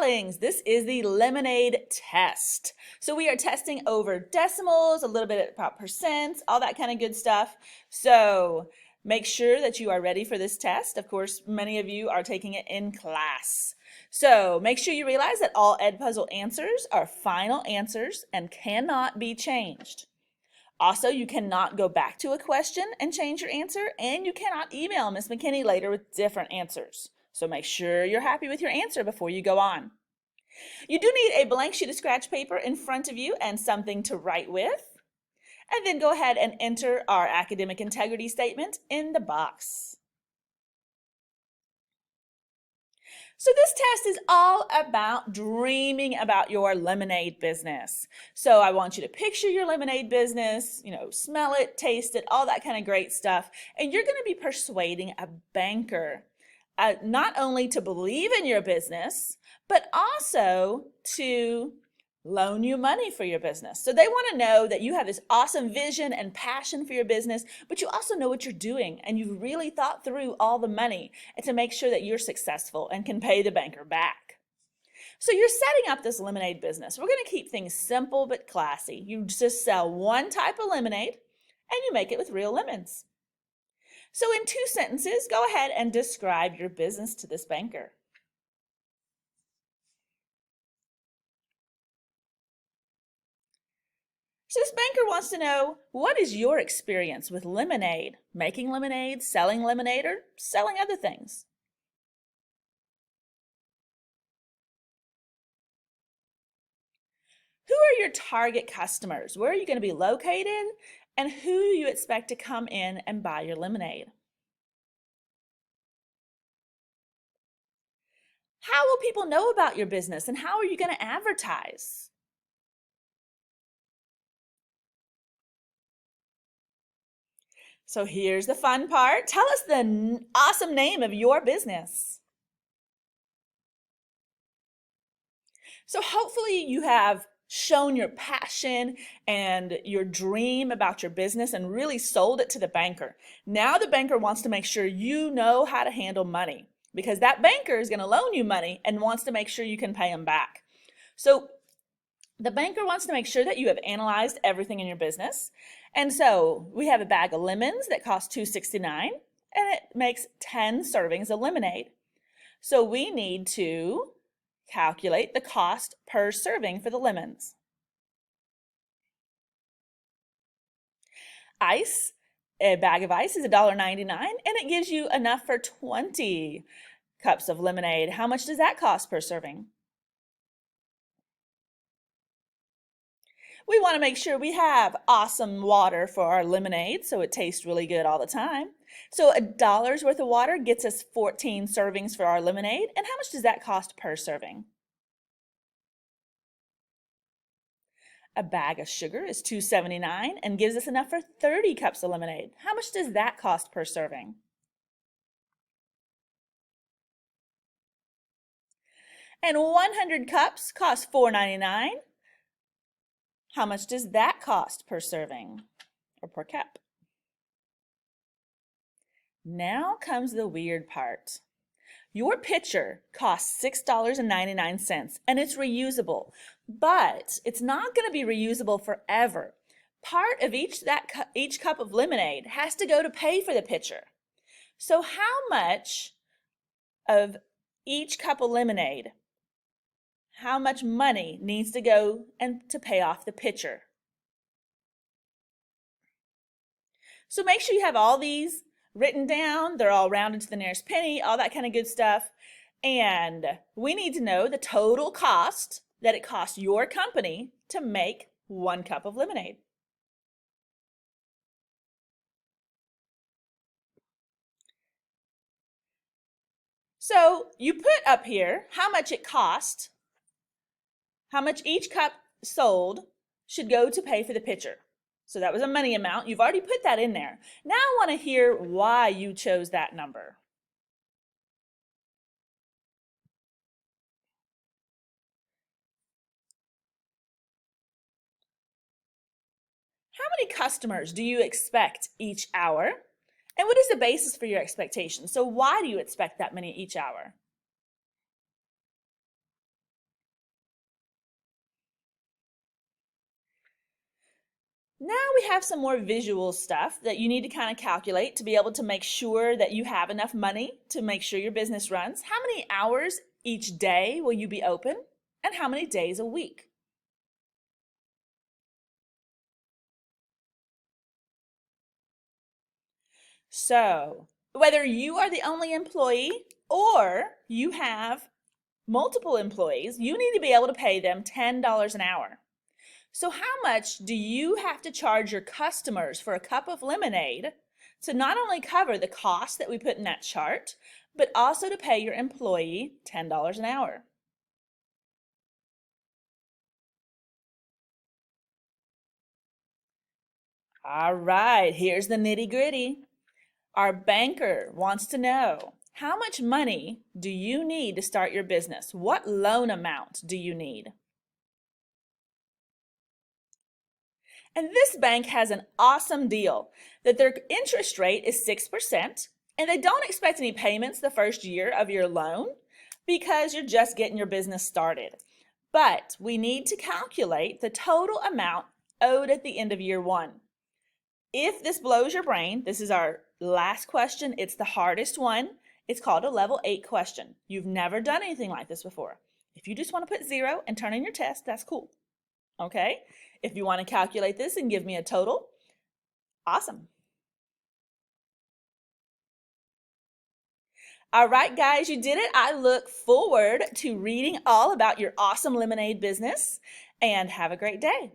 darlings, this is the lemonade test. So we are testing over decimals, a little bit about percents, all that kind of good stuff. So make sure that you are ready for this test. Of course, many of you are taking it in class. So make sure you realize that all Edpuzzle answers are final answers and cannot be changed. Also, you cannot go back to a question and change your answer, and you cannot email Miss McKinney later with different answers. So make sure you're happy with your answer before you go on. You do need a blank sheet of scratch paper in front of you and something to write with. And then go ahead and enter our academic integrity statement in the box. So this test is all about dreaming about your lemonade business. So I want you to picture your lemonade business, smell it, taste it, all that kind of great stuff. And you're going to be persuading a banker not only to believe in your business, but also to loan you money for your business. So they want to know that you have this awesome vision and passion for your business, but you also know what you're doing and you've really thought through all the money and to make sure that you're successful and can pay the banker back. So you're setting up this lemonade business. We're going to keep things simple but classy. You just sell one type of lemonade and you make it with real lemons. So in 2 sentences, go ahead and describe your business to this banker. So this banker wants to know, what is your experience with lemonade? Making lemonade, selling lemonade, or selling other things? Who are your target customers? Where are you going to be located? And who do you expect to come in and buy your lemonade? How will people know about your business and how are you going to advertise? So here's the fun part. Tell us the awesome name of your business. So hopefully you have shown your passion and your dream about your business and really sold it to the banker. Now the banker wants to make sure you know how to handle money because that banker is going to loan you money and wants to make sure you can pay them back. So the banker wants to make sure that you have analyzed everything in your business. And so we have a bag of lemons that costs $2.69 and it makes 10 servings of lemonade. So we need to calculate the cost per serving for the lemons. Ice, a bag of ice is $1.99 and it gives you enough for 20 cups of lemonade. How much does that cost per serving? We want to make sure we have awesome water for our lemonade so it tastes really good all the time. So $1 worth of water gets us 14 servings for our lemonade. And how much does that cost per serving? A bag of sugar is $2.79 and gives us enough for 30 cups of lemonade. How much does that cost per serving? And 100 cups cost $4.99. How much does that cost per serving or per cup? Now comes the weird part. Your pitcher costs $6.99 and it's reusable, but it's not going to be reusable forever. Part of each cup of lemonade has to go to pay for the pitcher. So how much of each cup of lemonade, how much money needs to go and to pay off the pitcher? So make sure you have all these written down. They're all rounded to the nearest penny, all that kind of good stuff. And we need to know the total cost that it costs your company to make 1 cup of lemonade. So you put up here how much it cost, how much each cup sold should go to pay for the pitcher. So that was a money amount. You've already put that in there. Now I want to hear why you chose that number. How many customers do you expect each hour? And what is the basis for your expectation? So why do you expect that many each hour? Now we have some more visual stuff that you need to kind of calculate to be able to make sure that you have enough money to make sure your business runs. How many hours each day will you be open, and how many days a week? So, whether you are the only employee or you have multiple employees, you need to be able to pay them $10 an hour. So how much do you have to charge your customers for a cup of lemonade to not only cover the cost that we put in that chart, but also to pay your employee $10 an hour? All right, here's the nitty-gritty. Our banker wants to know, how much money do you need to start your business? What loan amount do you need? And this bank has an awesome deal that their interest rate is 6%, and they don't expect any payments the first year of your loan because you're just getting your business started. But we need to calculate the total amount owed at the end of year one. If this blows your brain, this is our last question. It's the hardest one. It's called a level 8 question. You've never done anything like this before. If you just want to put 0 and turn in your test, that's cool. Okay? If you want to calculate this and give me a total, awesome. All right, guys, you did it. I look forward to reading all about your awesome lemonade business, and have a great day.